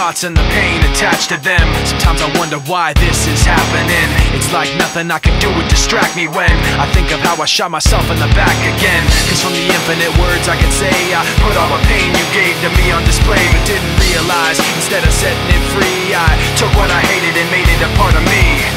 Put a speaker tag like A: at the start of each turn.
A: thoughts and the pain attached to them. Sometimes I wonder why this is happening. It's like nothing I can do would distract me when I think of how I shot myself in the back again. Cause from the infinite words I can say, I put all the pain you gave to me on display, but didn't realize instead of setting it free, I took what I hated and made it a part of me.